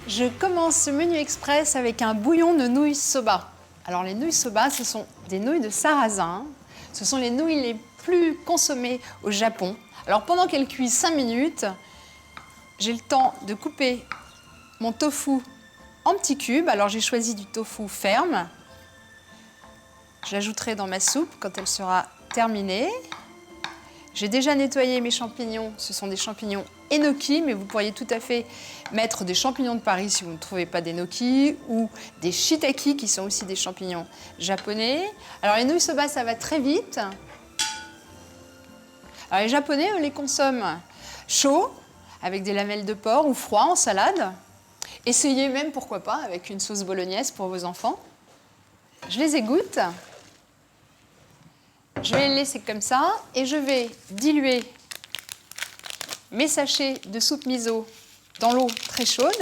Je commence ce menu express avec un bouillon de nouilles soba. Alors les nouilles soba, ce sont des nouilles de sarrasin. Ce sont les nouilles les plus consommées au Japon. Alors pendant qu'elles cuisent 5 minutes, j'ai le temps de couper mon tofu en petits cubes. Alors j'ai choisi du tofu ferme. J'ajouterai dans ma soupe quand elle sera terminée. J'ai déjà nettoyé mes champignons. Ce sont des champignons enoki, mais vous pourriez tout à fait mettre des champignons de Paris si vous ne trouvez pas d'enoki, ou des shiitake qui sont aussi des champignons japonais. Alors les nouilles soba, ça va très vite. Alors les Japonais, eux, les consomment chauds, avec des lamelles de porc, ou froids en salade. Essayez même, pourquoi pas, avec une sauce bolognaise pour vos enfants. Je les égoutte. Je vais les laisser comme ça et je vais diluer mes sachets de soupe miso dans l'eau très chaude.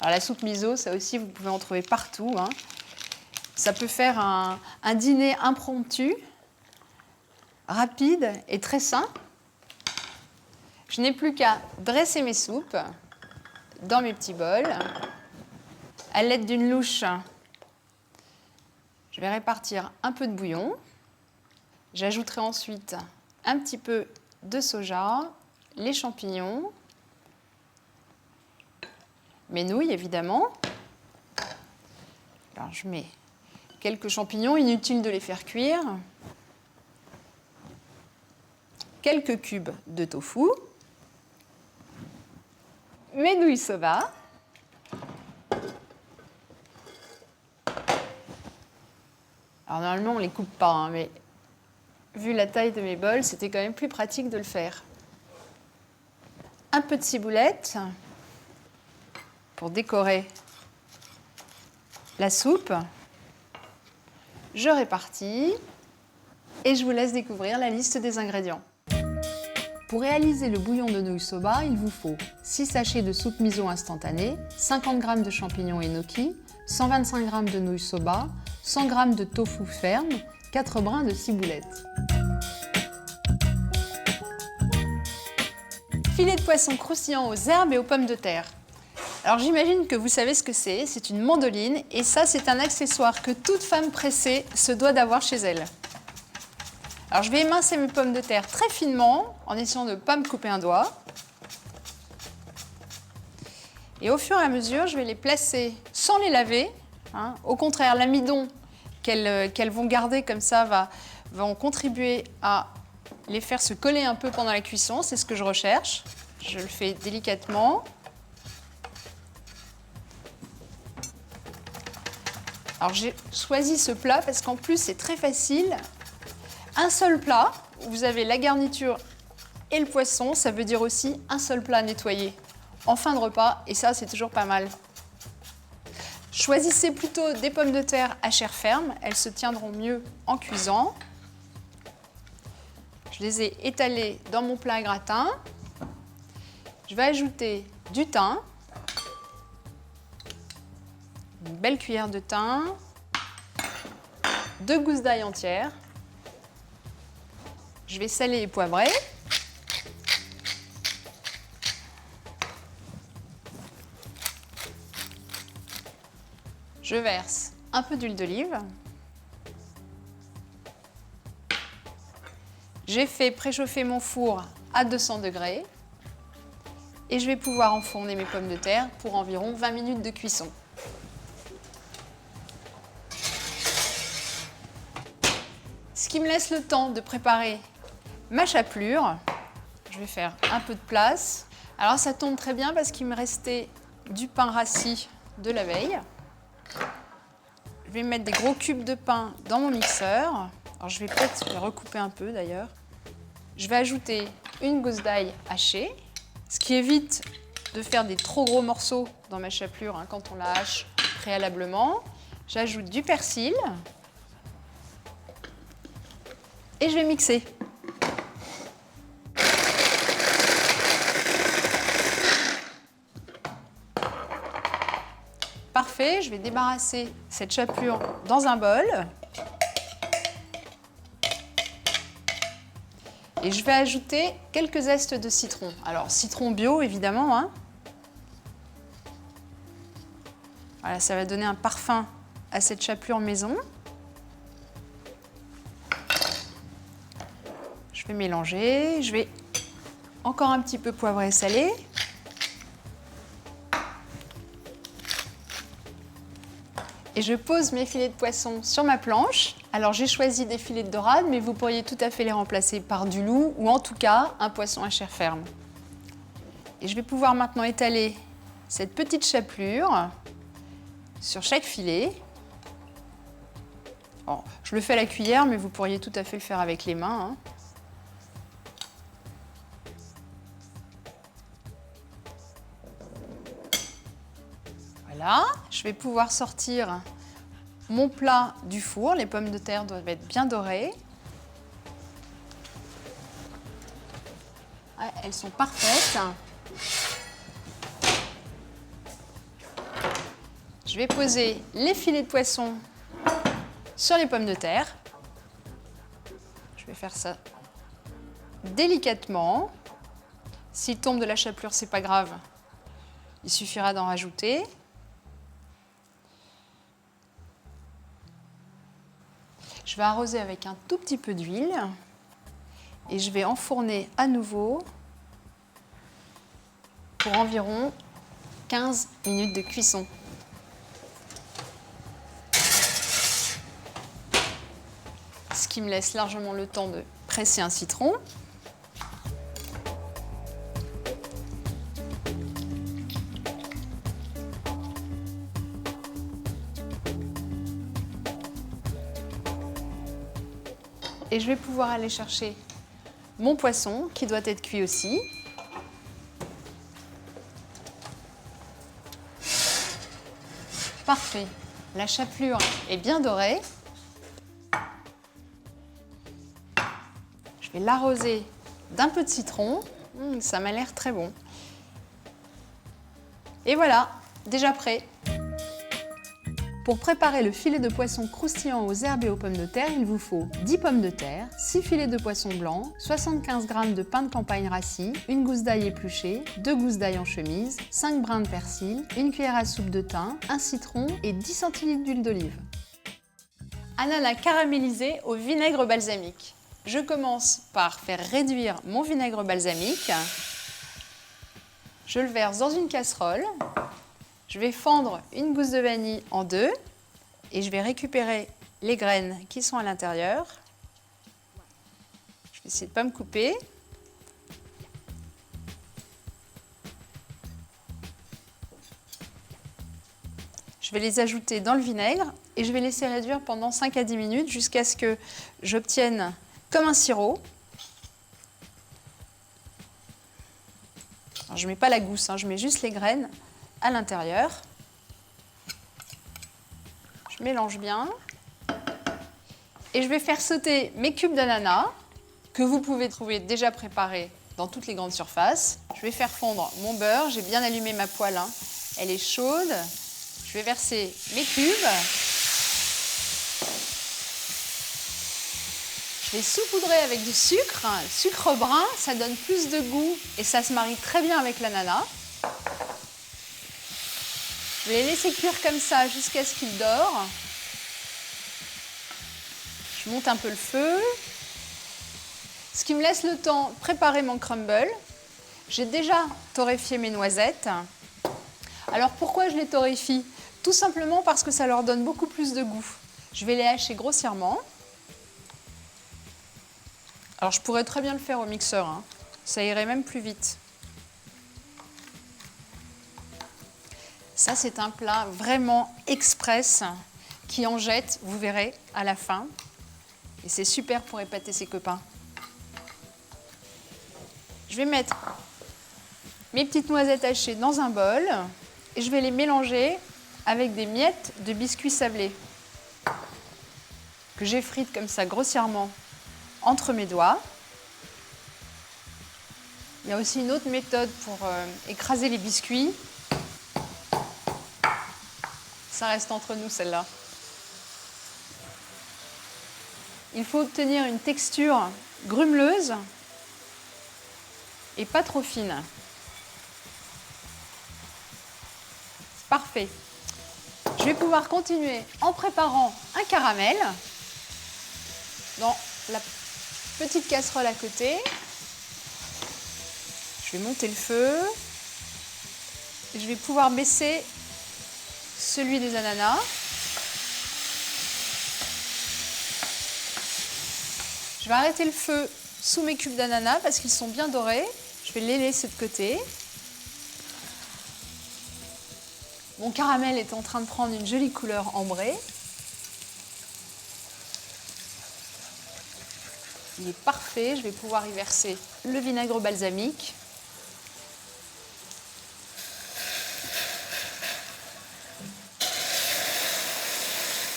Alors la soupe miso, ça aussi, vous pouvez en trouver partout, hein. Ça peut faire un dîner impromptu, rapide et très sain. Je n'ai plus qu'à dresser mes soupes dans mes petits bols. À l'aide d'une louche, je vais répartir un peu de bouillon. J'ajouterai ensuite un petit peu de soja, les champignons, mes nouilles évidemment. Alors je mets quelques champignons, inutile de les faire cuire. Quelques cubes de tofu. Mes nouilles soba. Alors normalement on ne les coupe pas, hein, mais vu la taille de mes bols, c'était quand même plus pratique de le faire. Un peu de ciboulette pour décorer la soupe. Je répartis et je vous laisse découvrir la liste des ingrédients. Pour réaliser le bouillon de nouilles soba, il vous faut 6 sachets de soupe miso instantanée, 50 g de champignons enoki, 125 g de nouilles soba, 100 g de tofu ferme, 4 brins de ciboulette. Filet de poisson croustillant aux herbes et aux pommes de terre. Alors j'imagine que vous savez ce que c'est une mandoline et ça c'est un accessoire que toute femme pressée se doit d'avoir chez elle. Alors je vais émincer mes pommes de terre très finement en essayant de ne pas me couper un doigt. Et au fur et à mesure, je vais les placer sans les laver, hein. Au contraire, l'amidon qu'elles vont garder comme ça vont contribuer à les faire se coller un peu pendant la cuisson, c'est ce que je recherche. Je le fais délicatement. Alors j'ai choisi ce plat parce qu'en plus c'est très facile. Un seul plat, où vous avez la garniture et le poisson, ça veut dire aussi un seul plat nettoyé en fin de repas, et ça c'est toujours pas mal. Choisissez plutôt des pommes de terre à chair ferme, elles se tiendront mieux en cuisant. Je les ai étalées dans mon plat à gratin. Je vais ajouter du thym, une belle cuillère de thym, 2 gousses d'ail entières. Je vais saler et poivrer. Je verse un peu d'huile d'olive. J'ai fait préchauffer mon four à 200 degrés et je vais pouvoir enfourner mes pommes de terre pour environ 20 minutes de cuisson. Ce qui me laisse le temps de préparer ma chapelure. Je vais faire un peu de place. Alors ça tombe très bien parce qu'il me restait du pain rassis de la veille. Je vais mettre des gros cubes de pain dans mon mixeur. Alors je vais peut-être recouper un peu d'ailleurs. Je vais ajouter une gousse d'ail hachée, ce qui évite de faire des trop gros morceaux dans ma chapelure, hein, quand on la hache préalablement. J'ajoute du persil et je vais mixer. Parfait, je vais débarrasser cette chapelure dans un bol. Et je vais ajouter quelques zestes de citron. Alors, citron bio, évidemment, hein. Voilà, ça va donner un parfum à cette chapelure maison. Je vais mélanger, je vais encore un petit peu poivrer et saler. Et je pose mes filets de poisson sur ma planche. Alors j'ai choisi des filets de dorade, mais vous pourriez tout à fait les remplacer par du loup ou en tout cas un poisson à chair ferme. Et je vais pouvoir maintenant étaler cette petite chapelure sur chaque filet. Bon, je le fais à la cuillère, mais vous pourriez tout à fait le faire avec les mains, hein. Voilà, je vais pouvoir sortir mon plat du four. Les pommes de terre doivent être bien dorées. Ouais, elles sont parfaites. Je vais poser les filets de poisson sur les pommes de terre. Je vais faire ça délicatement. S'il tombe de la chapelure, c'est pas grave. Il suffira d'en rajouter. Je vais arroser avec un tout petit peu d'huile et je vais enfourner à nouveau pour environ 15 minutes de cuisson. Ce qui me laisse largement le temps de presser un citron. Et je vais pouvoir aller chercher mon poisson qui doit être cuit aussi. Parfait. La chapelure est bien dorée. Je vais l'arroser d'un peu de citron. Ça m'a l'air très bon. Et voilà, déjà prêt. Pour préparer le filet de poisson croustillant aux herbes et aux pommes de terre, il vous faut 10 pommes de terre, 6 filets de poisson blanc, 75 g de pain de campagne rassis, une gousse d'ail épluchée, 2 gousses d'ail en chemise, 5 brins de persil, une cuillère à soupe de thym, un citron et 10 centilitres d'huile d'olive. Ananas caramélisé au vinaigre balsamique. Je commence par faire réduire mon vinaigre balsamique. Je le verse dans une casserole. Je vais fendre une gousse de vanille en deux et je vais récupérer les graines qui sont à l'intérieur. Je vais essayer de ne pas me couper. Je vais les ajouter dans le vinaigre et je vais laisser réduire pendant 5 à 10 minutes jusqu'à ce que j'obtienne comme un sirop. Alors, je ne mets pas la gousse, je mets juste les graines à l'intérieur. Je mélange bien. Et je vais faire sauter mes cubes d'ananas que vous pouvez trouver déjà préparés dans toutes les grandes surfaces. Je vais faire fondre mon beurre. J'ai bien allumé ma poêle, elle est chaude. Je vais verser mes cubes. Je vais saupoudrer avec du sucre. Sucre brun, ça donne plus de goût et ça se marie très bien avec l'ananas. Je vais les laisser cuire comme ça jusqu'à ce qu'ils dorent. Je monte un peu le feu. Ce qui me laisse le temps de préparer mon crumble. J'ai déjà torréfié mes noisettes. Alors pourquoi je les torréfie? Tout simplement parce que ça leur donne beaucoup plus de goût. Je vais les hacher grossièrement. Alors je pourrais très bien le faire au mixeur, ça irait même plus vite. Ça, c'est un plat vraiment express qui en jette, vous verrez, à la fin. Et c'est super pour épater ses copains. Je vais mettre mes petites noisettes hachées dans un bol et je vais les mélanger avec des miettes de biscuits sablés que j'effrite comme ça grossièrement entre mes doigts. Il y a aussi une autre méthode pour écraser les biscuits. Ça reste entre nous, celle-là. Il faut obtenir une texture grumeleuse et pas trop fine. Parfait. Je vais pouvoir continuer en préparant un caramel dans la petite casserole à côté. Je vais monter le feu. Et je vais pouvoir baisser celui des ananas. Je vais arrêter le feu sous mes cubes d'ananas parce qu'ils sont bien dorés. Je vais les laisser de côté. Mon caramel est en train de prendre une jolie couleur ambrée. Il est parfait. Je vais pouvoir y verser le vinaigre balsamique.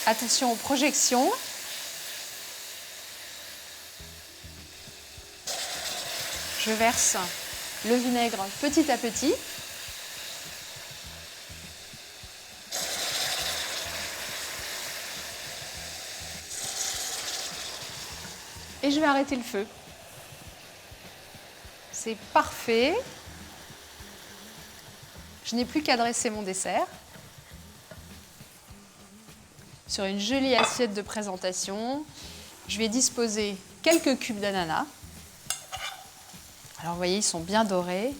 Attention aux projections. Je verse le vinaigre petit à petit. Et je vais arrêter le feu. C'est parfait. Je n'ai plus qu'à dresser mon dessert sur une jolie assiette de présentation. Je vais disposer quelques cubes d'ananas. Alors vous voyez, ils sont bien dorés.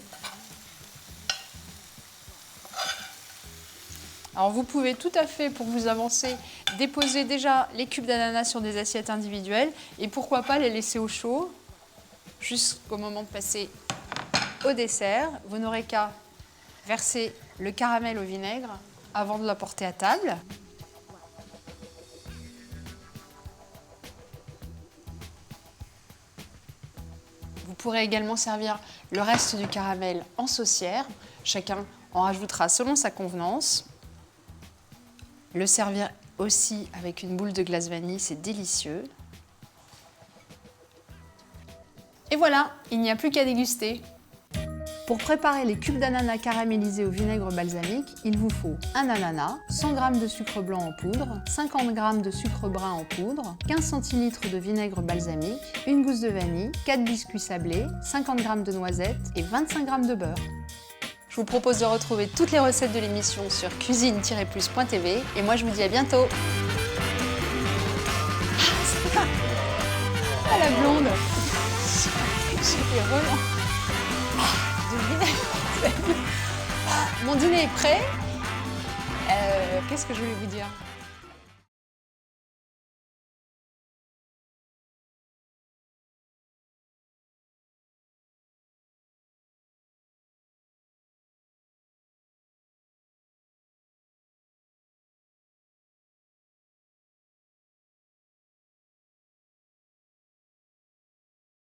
Alors vous pouvez tout à fait, pour vous avancer, déposer déjà les cubes d'ananas sur des assiettes individuelles et pourquoi pas les laisser au chaud jusqu'au moment de passer au dessert. Vous n'aurez qu'à verser le caramel au vinaigre avant de l'apporter à table. Vous pourrez également servir le reste du caramel en saucière. Chacun en rajoutera selon sa convenance. Le servir aussi avec une boule de glace vanille, c'est délicieux. Et voilà, il n'y a plus qu'à déguster. Pour préparer les cubes d'ananas caramélisés au vinaigre balsamique, il vous faut un ananas, 100 g de sucre blanc en poudre, 50 g de sucre brun en poudre, 15 centilitres de vinaigre balsamique, une gousse de vanille, 4 biscuits sablés, 50 g de noisettes et 25 g de beurre. Je vous propose de retrouver toutes les recettes de l'émission sur cuisine-plus.tv et moi je vous dis à bientôt. Ah la blonde. J'étais vraiment... Mon dîner est prêt. Qu'est-ce que je voulais vous dire ?